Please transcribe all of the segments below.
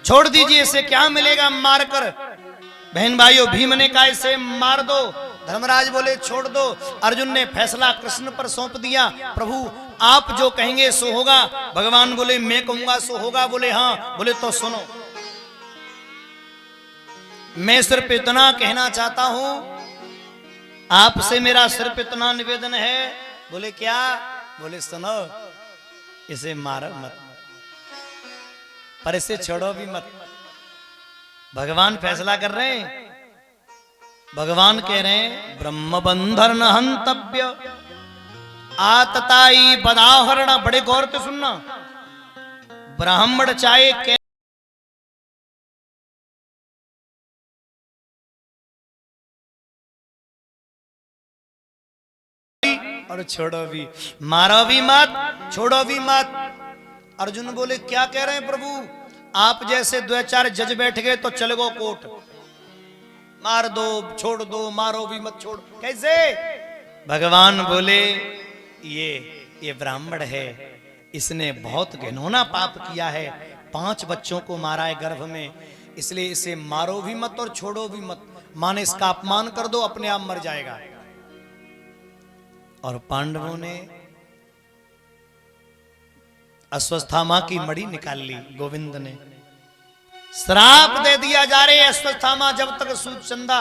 छोड़ दीजिए, इसे क्या मिलेगा मारकर। बहन भाइयों, भीम ने कहा इसे मार दो, धर्मराज बोले छोड़ दो। अर्जुन ने फैसला कृष्ण पर सौंप दिया, प्रभु आप जो कहेंगे सो होगा। भगवान बोले मैं कहूंगा सो होगा, बोले हाँ। बोले तो सुनो, मैं सिर्फ इतना कहना चाहता हूं, आपसे मेरा सिर्फ इतना निवेदन है। बोले क्या? बोले सुनो, इसे मारो मत, पर इसे छोड़ो भी मत। भगवान फैसला कर रहे हैं। भगवान कह रहे हैं ब्रह्म बंधन न हंतव्य आतताई बदाहरण। बड़े गौर से सुनना, ब्राह्मण चाहे और छोड़ो भी, मारो भी मत, छोड़ो भी मत। अर्जुन बोले क्या कह रहे हैं प्रभु? आप जैसे दो चार जज बैठ गए तो चल गो कोर्ट, मार दो छोड़ दो, मारो भी मत छोड़, कैसे? भगवान बोले ये ब्राह्मण है, इसने बहुत घिनौना पाप किया है, 5 बच्चों को मारा है गर्भ में, इसलिए इसे मारो भी मत और छोड़ो भी मत। माने इसका अपमान कर दो, अपने आप मर जाएगा। और पांडवों ने अश्वत्थामा की मणि निकाल ली। गोविंद ने श्राप दे दिया, जा रहे अश्वत्थामा, जब तक चंदा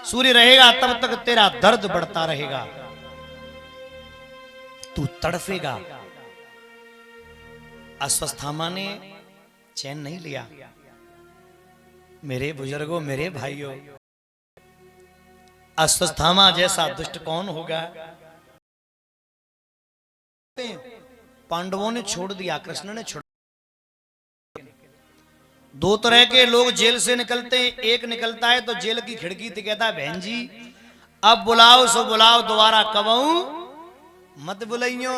सूर्य रहेगा तब तक तेरा दर्द बढ़ता रहेगा, तू तड़फेगा। अश्वत्थामा ने चैन नहीं लिया। मेरे बुजुर्गों, मेरे भाइयों, अश्वत्थामा जैसा दुष्ट कौन होगा? पांडवों ने छोड़ दिया, कृष्ण ने छोड़। 2 तरह के लोग जेल से निकलते हैं। एक निकलता है तो जेल की खिड़की से कहता है बहन जी अब बुलाओ सो बुलाओ, दोबारा कब आऊं मत बुलाइयो।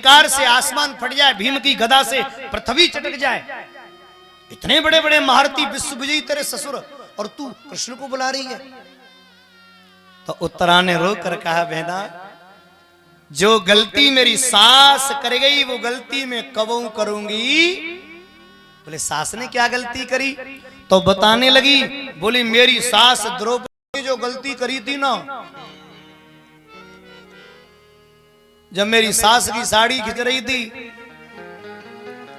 टंकार से आसमान फट जाए, भीम की गदा से पृथ्वी चटक जाए। इतने बड़े बड़े महारथी विश्व विजयी तेरे ससुर, और तू कृष्ण को बुला रही है। तो उत्तरा ने रो कर कहा, बहना जो गलती मेरी सास कर गई वो गलती मैं कबू करूंगी। बोले सास ने क्या गलती करी? तो बताने लगी, बोली मेरी सास द्रौपदी ने जो गलती करी थी ना, जब मेरी सास की साड़ी खिंच रही थी,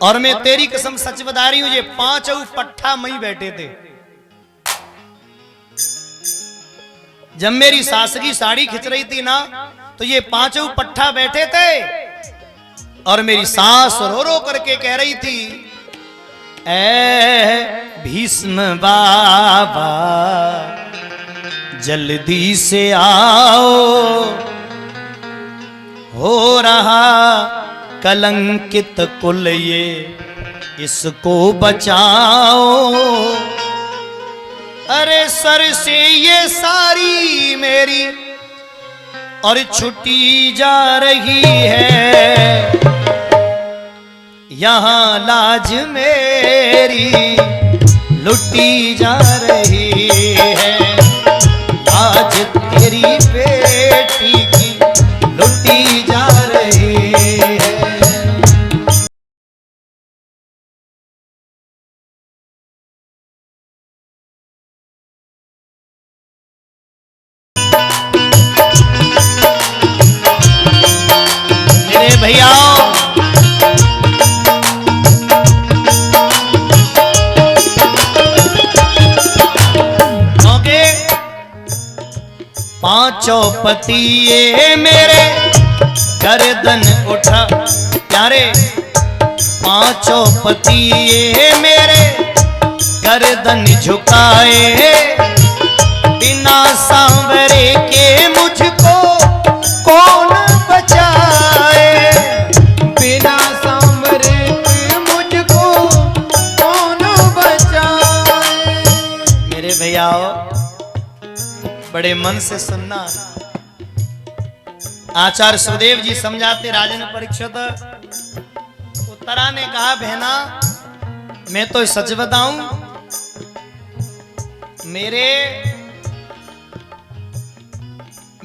और मैं तेरी कसम सच बता रही हूं, ये पांचों पट्ठा मई बैठे थे। जब मेरी सास की साड़ी खिंच रही थी ना, तो ये पांचों पट्ठा बैठे थे, और मेरी सास रो रो करके कह रही थी, ऐ भीष्म बाबा जल्दी से आओ, हो रहा कलंकित कुल ये, इसको बचाओ। अरे सर से ये सारी मेरी और छुट्टी जा रही है, यहाँ लाज मेरी लुटी जा रही है, लाज तेरी बेटी की लुटी जा रही है। मेरे भैया पांचों पति ये मेरे गर्दन उठा, प्यारे पांचों पति ये मेरे गर्दन झुकाए, बिना सांवरे के मुझको कौन बचाए, बिना सांवरे के मुझको कौन बचाए। मेरे भैया बड़े मन से सुनना। आचार्य सुदेव जी समझाते राजन परीक्षित। उत्तरा ने कहा, बहना मैं तो सच बताऊं,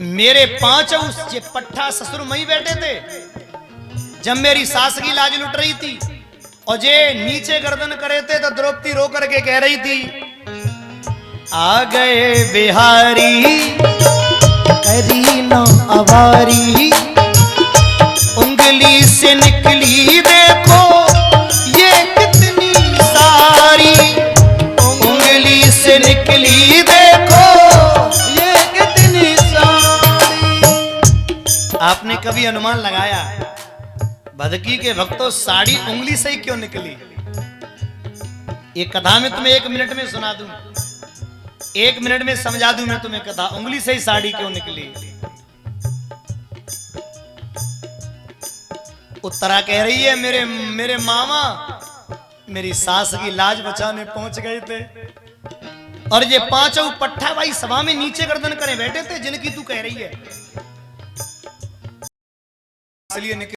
मेरे पांचों ये पट्ठा ससुर मई बैठे थे। जब मेरी सास की लाज लुट रही थी और जे नीचे गर्दन करे थे, तो द्रौपदी रो करके कह रही थी, आ गए बिहारी करी न अवारी, उंगली से निकली देखो ये कितनी सारी, उंगली से निकली देखो ये कितनी सारी। आपने कभी अनुमान लगाया भदकी के भक्तों साड़ी उंगली से ही क्यों निकली? ये कथा में तुम्हें 1 मिनट में सुना दूं, 1 मिनट में समझा दूं मैं तुम्हें कथा, उंगली से ही साड़ी क्यों निकली। उत्तरा कह रही है, मेरे मामा मेरी सास की लाज बचाने पहुंच गए थे, और ये पांचों पट्ठा भाई सभा में नीचे गर्दन करे बैठे थे, जिनकी तू कह रही है, इसलिए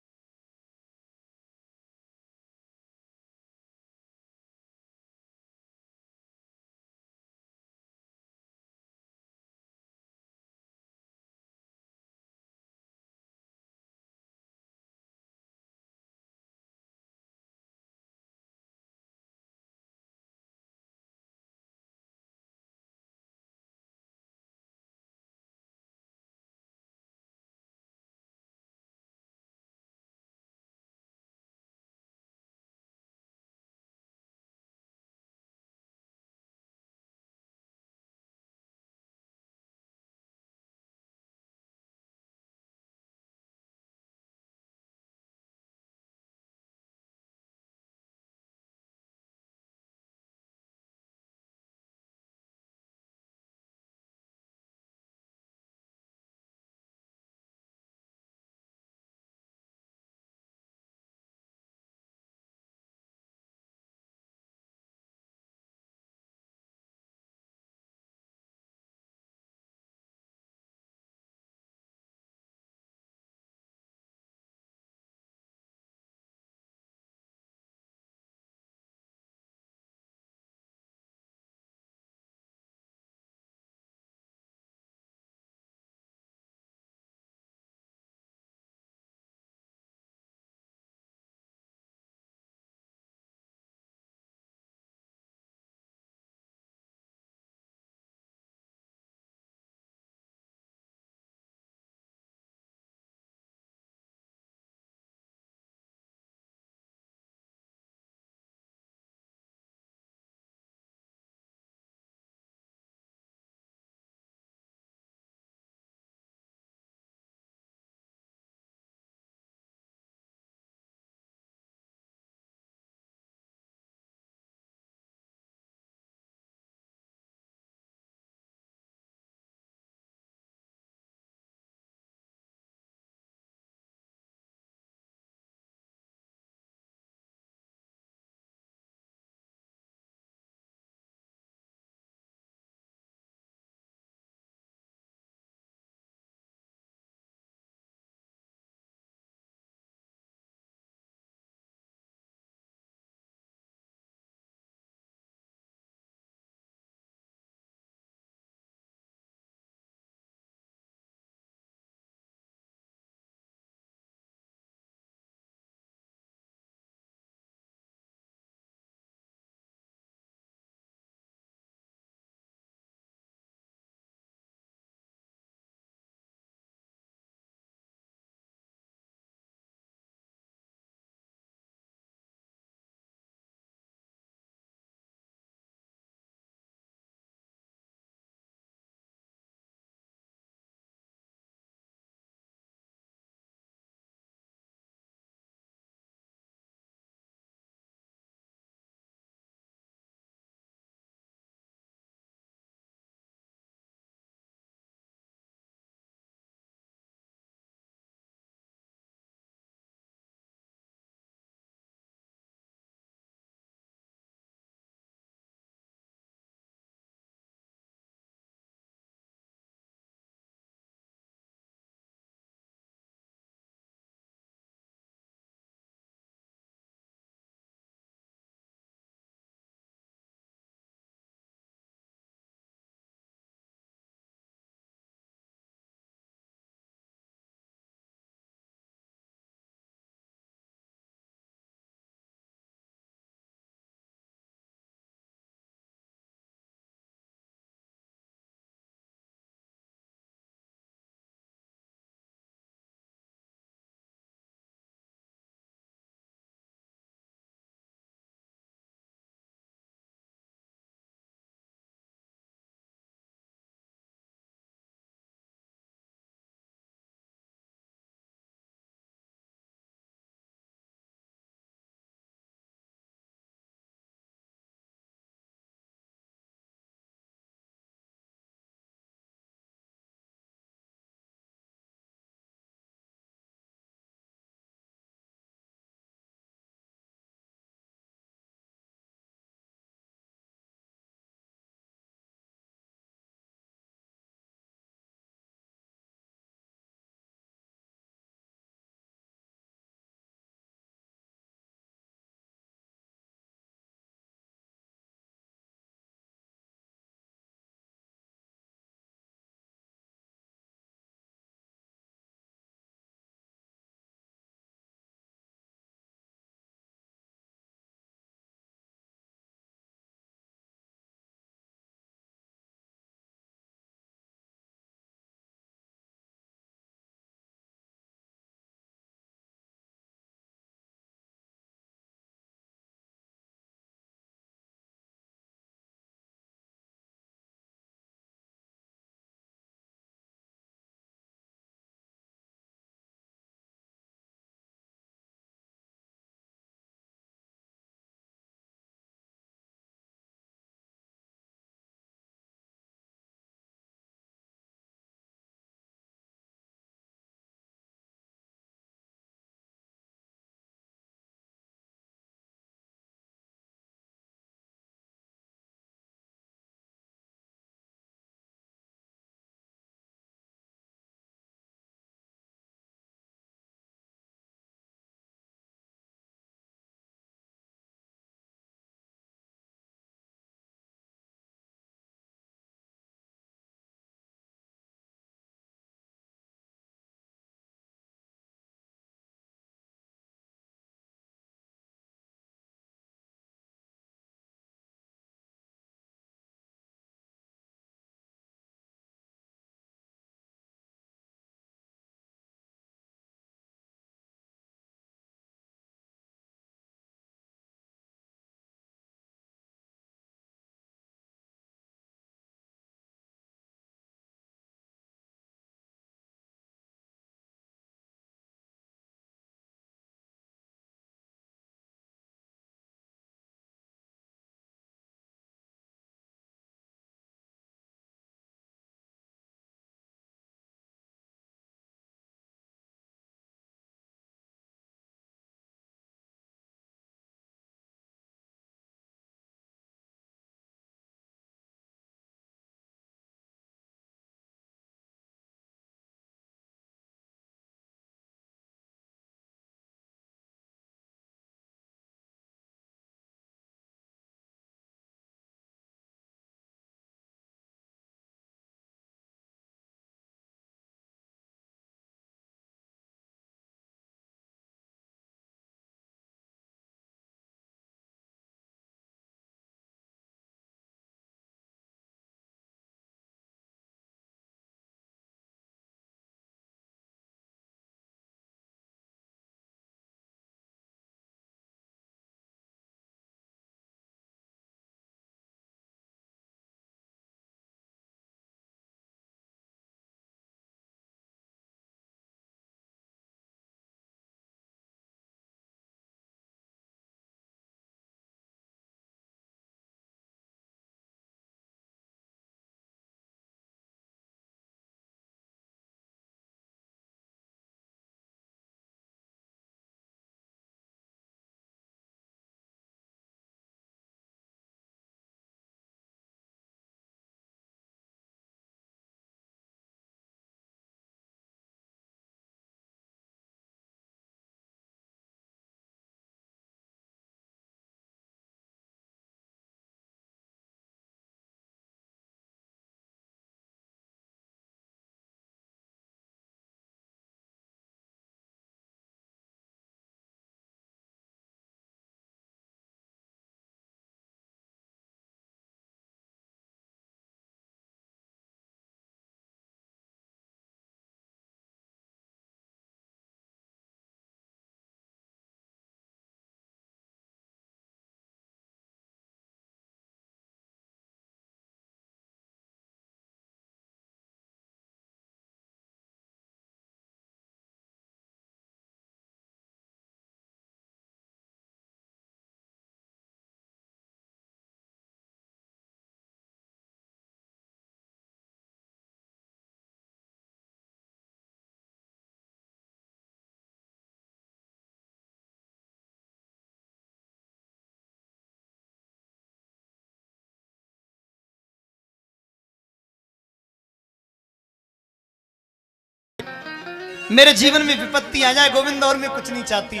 मेरे जीवन में विपत्ति आ जाए गोविंद, और मैं कुछ नहीं चाहती।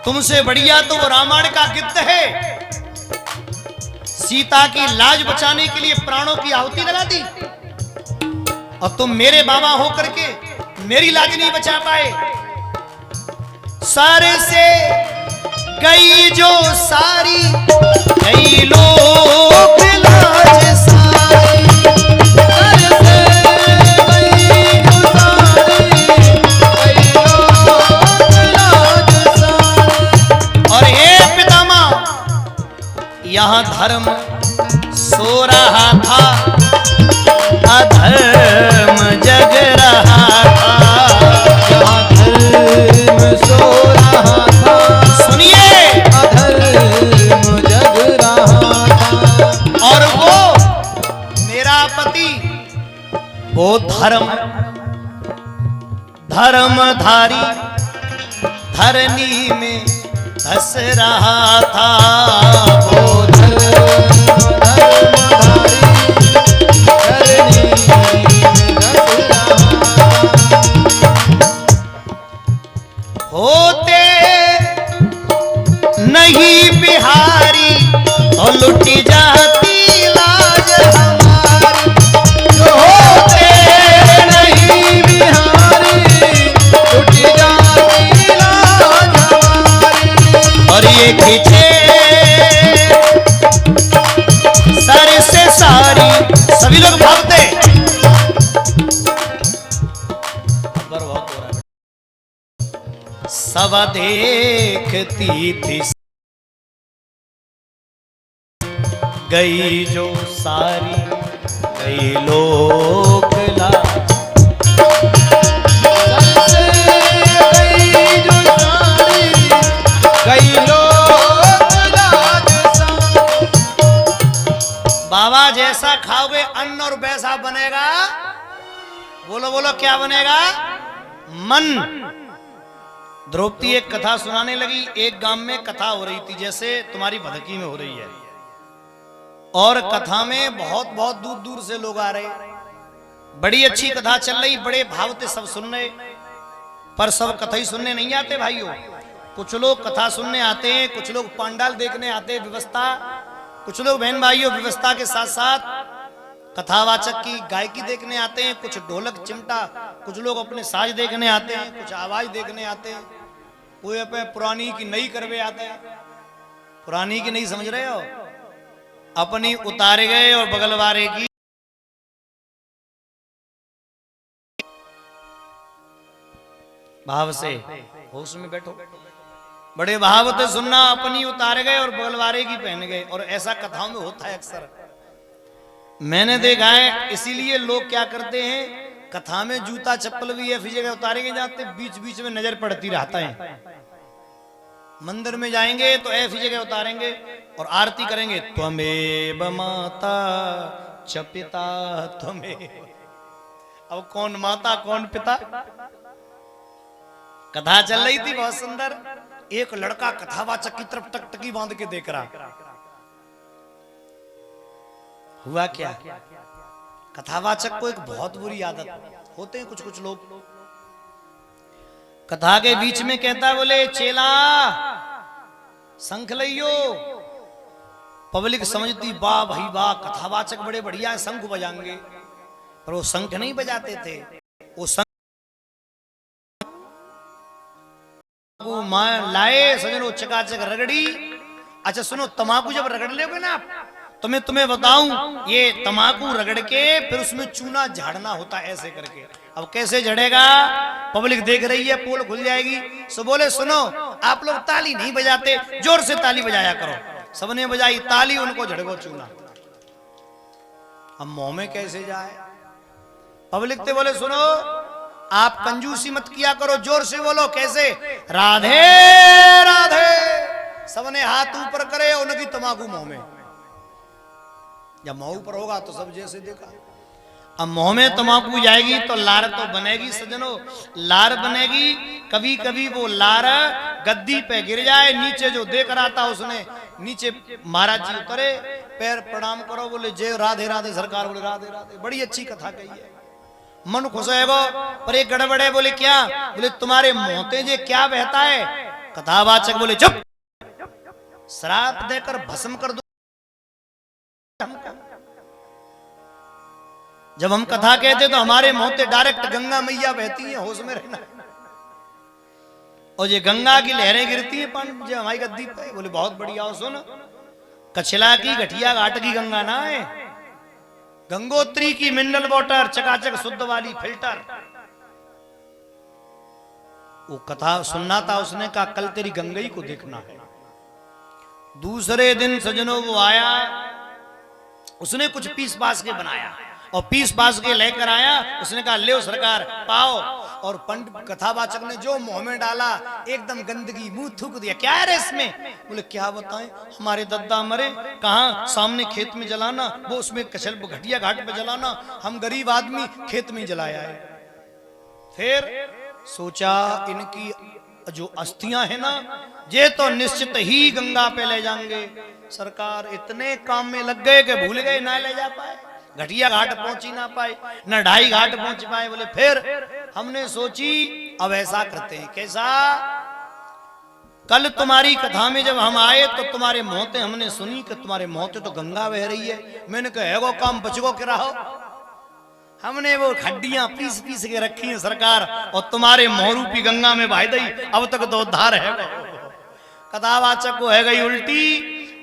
तुमसे बढ़िया तो वो रामायण का गिद्ध है। सीता की लाज बचाने के लिए प्राणों की आहुति लगा दी, और तुम मेरे बाबा होकर के मेरी लाज नहीं बचा पाए। सारे से गई जो सारी, गई लोक लाज सारी। सर से गई जो सारी, गई लोक लाज सारी। और हे पितामह, यहाँ धर्म सो रहा था, अधर्म जग रहा था। यहाँ धर्म सो रहा था, सुनिए, अधर्म जग रहा था। और वो मेरा पति वो धर्मधारी धरनी में धस रहा था। वो होते नहीं बिहारी तो लुटी जाती लाज हमारी। जो होते नहीं बिहारी, टूट जाती लाज हमारी। और ये खींचे सर से सारी, सभी लोग भागते। सब देखती थी गई जो सारी, गई लोक लाज। सर से गई जो सारी, गई लोक लाज सारी। बाबा जैसा खाओगे अन्न और वैसा बनेगा। बोलो बोलो क्या बनेगा? मन। द्रौपदी एक कथा सुनाने लगी। एक गांव में कथा हो रही थी, जैसे तुम्हारी भदकी में हो रही है, और कथा में बहुत बहुत दूर दूर से लोग आ रहे। बड़ी अच्छी कथा चल रही, बड़े भाव से सब सुन रहे, पर सब कथा ही सुनने नहीं आते भाइयों। कुछ लोग कथा सुनने आते हैं, कुछ लोग पांडाल देखने आते हैं, व्यवस्था। कुछ लोग बहन भाइयों व्यवस्था के साथ साथ कथावाचक की गायकी देखने आते हैं, कुछ ढोलक चिमटा, कुछ लोग अपने साज देखने आते हैं, कुछ आवाज देखने आते हैं, कोई अपने पुरानी की नई करवे आते हैं। पुरानी की नहीं समझ रहे हो, अपनी उतारे गए और बगल वाले की भाव से होश में बैठो। बड़े भाव से सुनना, अपनी उतारे गए और बगल वाले की पहन गए। और ऐसा कथाओं में होता है अक्सर, मैंने देखा है। इसीलिए लोग क्या करते हैं, कथा में जूता चप्पल भी ऐसी जगह उतारेंगे जाते, बीच बीच में नजर पड़ती रहता है। मंदिर में जाएंगे तो ऐसी जगह उतारेंगे और आरती करेंगे, त्वमेव माता च पिता त्वमेव। अब कौन माता कौन पिता? कथा चल रही थी बहुत सुंदर। एक लड़का कथावाचक की तरफ टकटकी बांध के देख रहा। हुआ क्या, कथावाचक को एक बहुत बुरी आदत होते हैं कुछ कुछ लोग। कथा के बीच में कहता, बोले चेला शंख लइयो। पब्लिक समझती वाह भाई वाह, कथावाचक बड़े बढ़िया है, शंख बजाएंगे। पर वो शंख नहीं बजाते थे, वो शंख लाए सजनो चकाचक रगड़ी। अच्छा सुनो, तमाकू जब रगड़ लोगे ना आप, तो मैं तुम्हें बताऊं, ये तमाकू रगड़ के फिर उसमें चूना झाड़ना होता है ऐसे करके। अब कैसे झड़ेगा, पब्लिक देख रही है, पोल खुल जाएगी। सो बोले सुनो, आप लोग ताली नहीं बजाते, जोर से ताली बजाया करो। सबने बजाई ताली, उनको झड़गो चूना। अब मुंह में कैसे जाए, पब्लिक ते बोले सुनो, आप कंजूसी मत किया करो, जोर से बोलो। कैसे? राधे राधे। सबने हाथ ऊपर करे, उनकी तमाकू मुंह में। जब मुंह ऊपर होगा तो सब जैसे देखा। अब मुंह में तमाकू जाएगी तो लार तो बनेगी सजनो, लार बनेगी। कभी कभी वो लार गद्दी पे गिर जाए, नीचे जो देख रहा था उसने नीचे, महाराज जी उतरे, पैर प्रणाम करो, बोले जय राधे राधे सरकार, बोले राधे राधे। बड़ी अच्छी कथा कही है, मन खुश होएगो। पर एक गड़बड़े, बोले क्या? बोले तुम्हारे मोहते जे क्या बहता है? कथावाचक बोले चुप, श्राप देकर भस्म कर दो हमको। जब हम कथा कहते तो हमारे मुंह से डायरेक्ट गंगा मैया बहती है, होश में रहना। और ये गंगा की लहरें गिरती है पानी जो हमारी गद्दी पे। बोले बहुत बढ़िया हो, सुन, कछला की घटिया घाट की गंगा ना है, गंगोत्री की मिनरल वाटर चकाचक शुद्ध वाली फिल्टर। वो कथा सुनना था, उसने कहा कल तेरी गंगा ही को देखना है। दूसरे दिन सजनों वो आया, उसने कुछ पीस पास के बनाया और पीस पास के लेकर आया। उसने कहा ले सरकार पाओ। और पंडित कथावाचक ने जो मुंह में डाला एकदम गंदगी, मुंह थूक दिया। क्या है रे इसमें? बोले क्या बताएं, हमारे दद्दा मरे, कहाँ सामने खेत में जलाना, वो उसमें कछल घटिया घाट पे जलाना, हम गरीब आदमी खेत में जलाया है। फिर सोचा इनकी जो अस्थियां है ना, ये तो निश्चित ही गंगा पे ले जाएंगे। सरकार इतने काम में लग गए कि भूल गए ना ले जा पाए, घटिया घाट पहुंची ना पाए, न ढाई घाट पहुंच पाए। बोले फिर हमने सोची अब ऐसा करते हैं। कैसा? कल तुम्हारी कथा में जब हम आए तो तुम्हारे मोहते हमने सुनी कि तुम्हारे मोहते तो गंगा बह रही है। मैंने कहा है वो काम बचगो के रहो। हमने वो खड्डियां पीस पीस के रखी हैं सरकार, और तुम्हारे मोहरूपी गंगा में बहा दी। अब तक तो उद्धार है। कथावाचक को है गई उल्टी।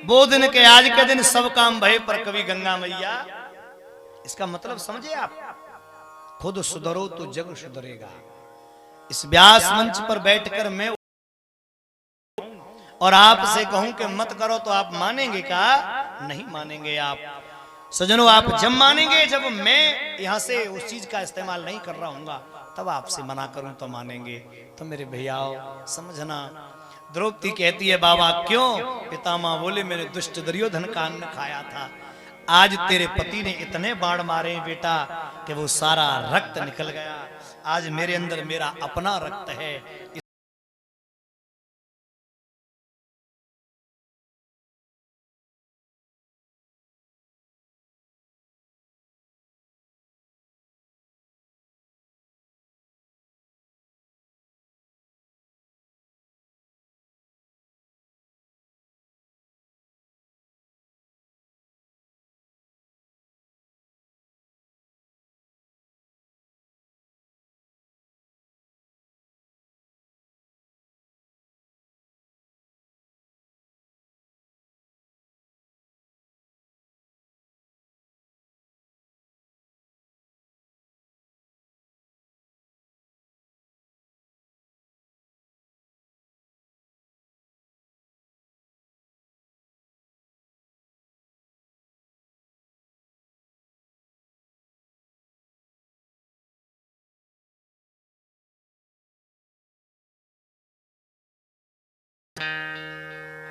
वो दिन के आज के दिन सब काम भय पर कभी गंगा मैया। इसका मतलब समझे आप? खुद सुधरो तो जग सुधरेगा। इस व्यास मंच पर बैठकर मैं और आपसे कहूं कि मत करो तो आप मानेंगे क्या? नहीं मानेंगे आप। सजनों आप जब मानेंगे जब मैं यहां से उस चीज का इस्तेमाल नहीं कर रहा हूंगा, तब आपसे मना करूं तो मानेंगे। तो मेरे भैयाओ समझना, द्रौपदी कहती है बाबा क्यों? पितामह बोले मैंने दुष्ट दुर्योधन का अन्न खाया था। आज तेरे पति ने इतने बाण मारे बेटा कि वो सारा रक्त निकल गया। आज मेरे अंदर मेरा अपना रक्त है।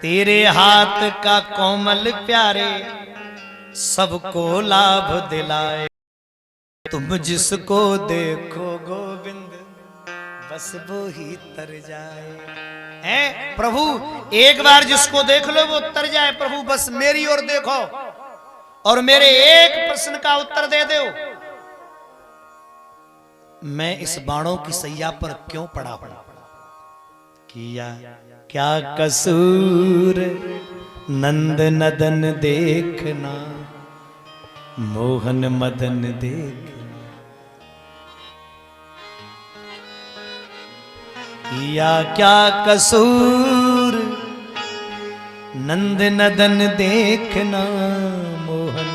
तेरे हाथ का कोमल प्यारे सबको लाभ दिलाए। तुम जिसको देखो गोविंद बस वो ही तर जाए। हैं प्रभु, एक बार जिसको देख लो वो तर जाए। प्रभु बस मेरी ओर देखो और मेरे एक प्रश्न का उत्तर दे दो। मैं इस बाणों की सैया पर क्यों पड़ा हूं? किया क्या कसूर नंद नदन देखना, मोहन मदन देखना। किया क्या कसूर नंद नदन देखना, मोहन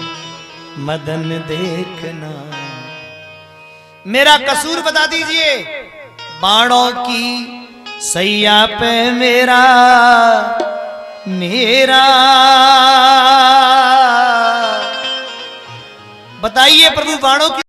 मदन देखना। मेरा कसूर बता दीजिए। बाणों की सैया पे मेरा बताइए प्रभु, बाणों की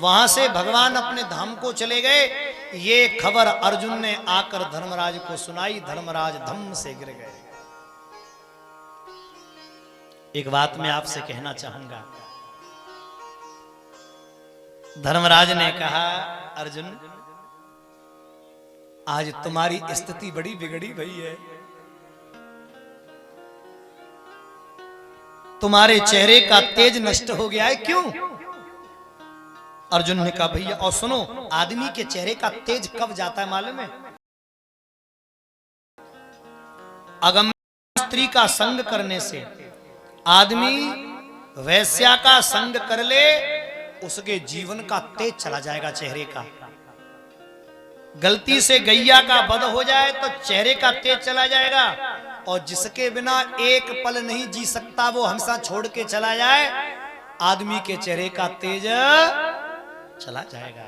वहां से भगवान अपने धाम को चले गए। ये खबर अर्जुन ने आकर धर्मराज को सुनाई। धर्मराज धम्म से गिर गए। एक बात मैं आपसे कहना चाहूंगा। धर्मराज ने कहा, अर्जुन आज तुम्हारी स्थिति बड़ी बिगड़ी भई है। तुम्हारे चेहरे का तेज नष्ट हो गया है। क्यों? अर्जुन ने कहा, भैया और सुनो, आदमी के चेहरे का तेज कब जाता है मालूम है? अगम स्त्री का संग करने से। आदमी वैश्या का संग कर ले, उसके जीवन का तेज चला जाएगा चेहरे का। गलती से गैया का वध हो जाए तो चेहरे का तेज चला जाएगा। और जिसके बिना एक पल नहीं जी सकता, वो हमेशा छोड़ के चला जाए, आदमी के चेहरे का तेज चला जाएगा।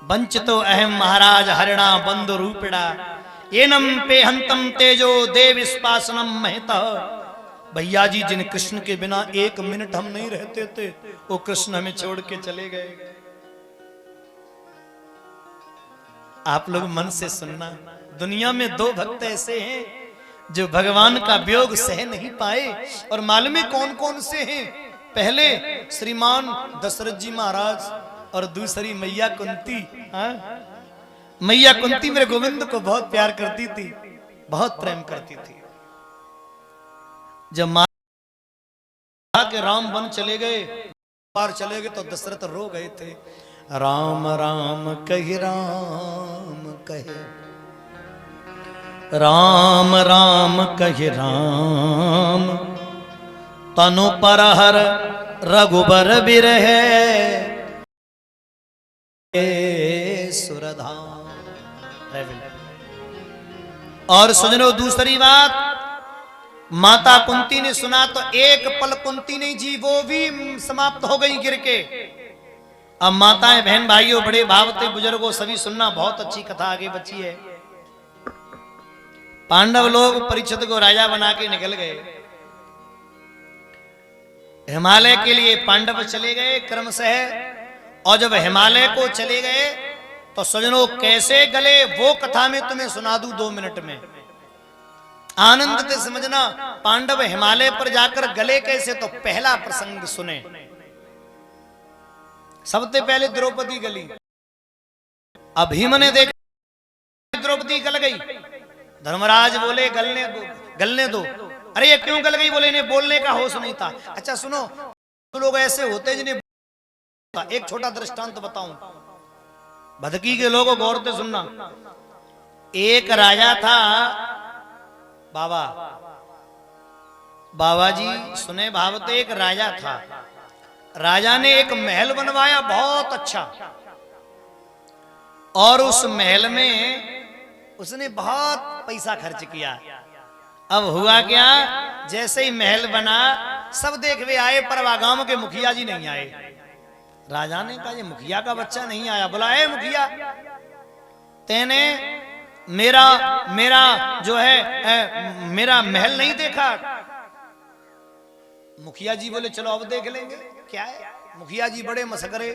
वंचितो अहम महाराज हरिणा बंधु रूपिणा एनम पे हंतम तेजो देव स्पासनम महता। भैया जी, जिन कृष्ण के बिना एक मिनट हम नहीं रहते थे, वो कृष्ण हमें छोड़ के चले गए। आप लोग मन से सुनना, दुनिया में दो भक्त ऐसे हैं जो भगवान का वियोग सह नहीं पाए। और मालूम है कौन कौन से हैं? पहले श्रीमान दशरथ जी महाराज और दूसरी मैया कुंती। मैया कुंती मेरे गोविंद को बहुत प्यार करती थी, बहुत प्रेम करती थी। जब माता के राम वन चले गए, बाहर चले गए, तो दशरथ रो गए थे। राम राम कहे, राम कहे, राम राम कहे राम, तनु पर हर रघुबर बिरहे सुरधाम। और सुनो दूसरी बात, माता कुंती ने सुना तो एक पल कुंती नहीं जी, वो भी समाप्त हो गई गिर के। अब माताएं, बहन भाइयों, बड़े भावते बुजुर्गों, सभी सुनना, बहुत अच्छी कथा आगे बची है। पांडव लोग परीक्षित को राजा बना के निकल गए। हिमालय के लिए पांडव चले गए क्रमशः। और जब हिमालय को चले गए तो सजनों कैसे गले, वो कथा में तुम्हें सुना दूं 2 मिनट में। आनंद से समझना, पांडव हिमालय पर जाकर गले कैसे, तो पहला प्रसंग सुने। सबसे पहले द्रौपदी गली। अब भीम ने देखा द्रौपदी गल गई। धर्मराज बोले, गलने दो। अरे ये क्यों गल गई? बोले इन्हें बोलने का होश नहीं था। अच्छा सुनो, तो लोग ऐसे होते जिन्हें, एक छोटा दृष्टांत बताऊं, भदकी के लोगों गौर से सुनना। एक राजा था, बाबा जी सुने भावते, एक राजा था। राजा ने एक महल बनवाया बहुत अच्छा, और उस महल में उसने बहुत पैसा खर्च किया। अब हुआ क्या, जैसे ही महल बना, सब देखने आए, पर गांव के मुखिया जी नहीं आए। राजा ने कहा, ये मुखिया का बच्चा नहीं आया। बोला, ए मुखिया, तेने मेरा जो है मेरा महल नहीं देखा? मुखिया जी बोले, चलो अब देख लेंगे क्या है। मुखिया जी बड़े मसकरे।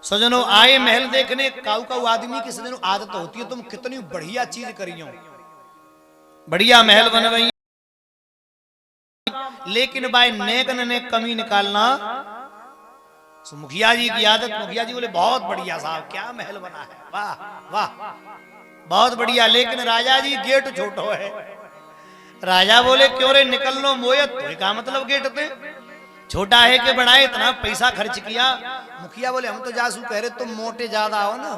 सजनों आए महल देखने। काऊ काऊ आदमी की सजनों आदत होती है, तुम कितनी बढ़िया चीज करी हो, बढ़िया महल बनवाई, लेकिन भाई नेकन ने कमी निकालना मुखिया जी की आदत। मुखिया जी बोले, बहुत बढ़िया साहब, क्या महल बना है, वाह वाह, बहुत बढ़िया। लेकिन राजा जी गेट छोटो है। राजा बोले, क्यों रे, निकल लो मोयत। तो क्या मतलब गेट पे छोटा है कि बड़ा है, इतना पैसा खर्च किया। मुखिया बोले, हम तो जासू कह रहे, तुम मोटे ज्यादा हो ना,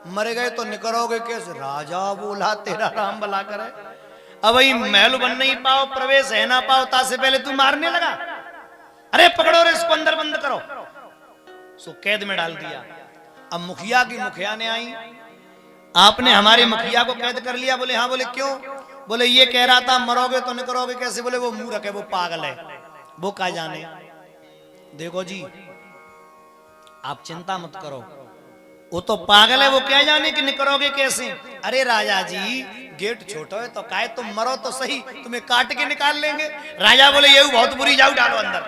मरे गए तो निकलोगे कैसे? राजा बोला, तेरा राम भला करे, अब वही महल बन नहीं पाओ, प्रवेश है ना पाओ, तासे पहले तू मारने लगा। अरे पकड़ो रे इसको, अंदर बंद करो। सो कैद में डाल दिया। अब मुखिया की मुखिया ने आई, आपने हमारे मुखिया को कैद कर लिया। बोले हाँ। बोले क्यों? बोले ये कह रहा था मरोगे तो निकलोगे कैसे। बोले वो मूर्ख है, वो पागल है, वो क्या जाने। देखो जी, आप चिंता मत करो, वो तो पागल है, वो क्या जाने कि निकलोगे कैसे। अरे राजा जी, गेट छोटा है तो काहे, तुम मरो तो सही, तुम्हें काट के निकाल लेंगे। राजा बोले, ये बहुत बुरी, जाओ डालो अंदर।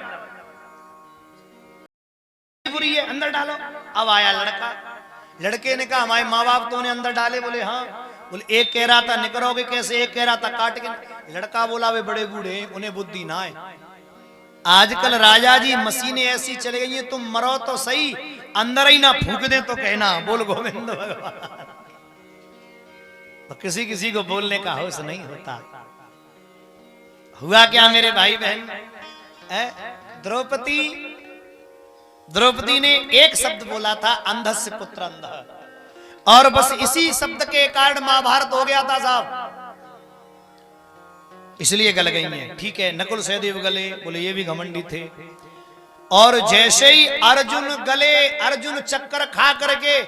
बुरी है, अंदर डालो। अब आया लड़का, लड़के ने कहा हमारे माँ बाप तो उन्हें अंदर डाले। बोले हाँ। बोले एक कह रहा था निकरोगे कैसे, एक कह रहा था काट के। लड़का बोला वे बड़े बूढ़े हैं, उन्हें बुद्धि ना है। आजकल राजा जी मशीनें ऐसी चल गई हैं, तुम मरो तो सही, अंदर ही ना फूंक दे तो कहना बोल गोविंद भगवान। तो किसी किसी को बोलने का होश नहीं होता। हुआ क्या मेरे भाई बहन, द्रौपदी ने एक शब्द बोला था, अंधस्य पुत्र अंध, और बस इसी शब्द के कारण महाभारत हो गया था साहब। इसलिए गल गई हैं। ठीक है, नकुल सहदेव गले, बोले ये भी घमंडी थे। और जैसे ही अर्जुन गले, अर्जुन चक्कर खा करके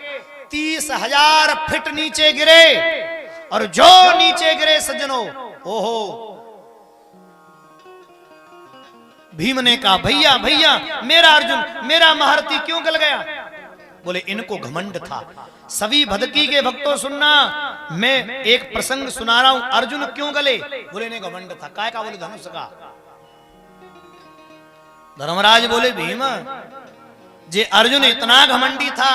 30,000 फीट नीचे गिरे, और जो नीचे गिरे सज्जनों, ओहो, भीम ने कहा भैया भैया मेरा अर्जुन, मेरा महारथी क्यों गल गया। बोले इनको घमंड था। सभी भदकी के भक्तों सुनना, मैं एक प्रसंग सुना रहा हूं, अर्जुन क्यों गले। बोले ने घमंड था। काय का। बोले धनुष का। धर्मराज बोले भीम, जे अर्जुन इतना घमंडी था,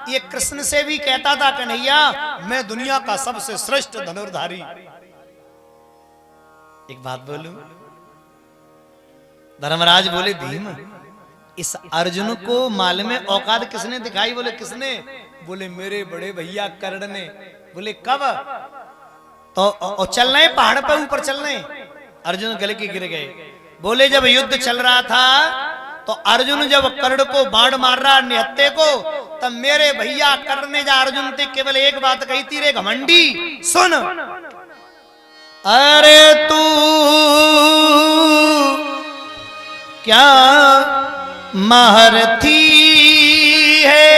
ये कृष्ण से भी कहता था कन्हैया मैं दुनिया का सबसे श्रेष्ठ धनुर्धारी। एक बात बोलूं, धर्मराज बोले भीम इस अर्जुन को माल में औकात किसने दिखाई। बोले किसने। बोले मेरे बड़े भैया कर्ण ने। बोले कब। तो चल रहे पहाड़ पर ऊपर चल रहे। अर्जुन गले के गिर गए। बोले जब युद्ध चल रहा था तो अर्जुन जब कर्ण को बाण मार रहा निहत्ते को, तब मेरे भैया कर्ण ने जा अर्जुन से केवल एक बात कही थी, रे घमंडी सुन, अरे तू क्या महारथी है,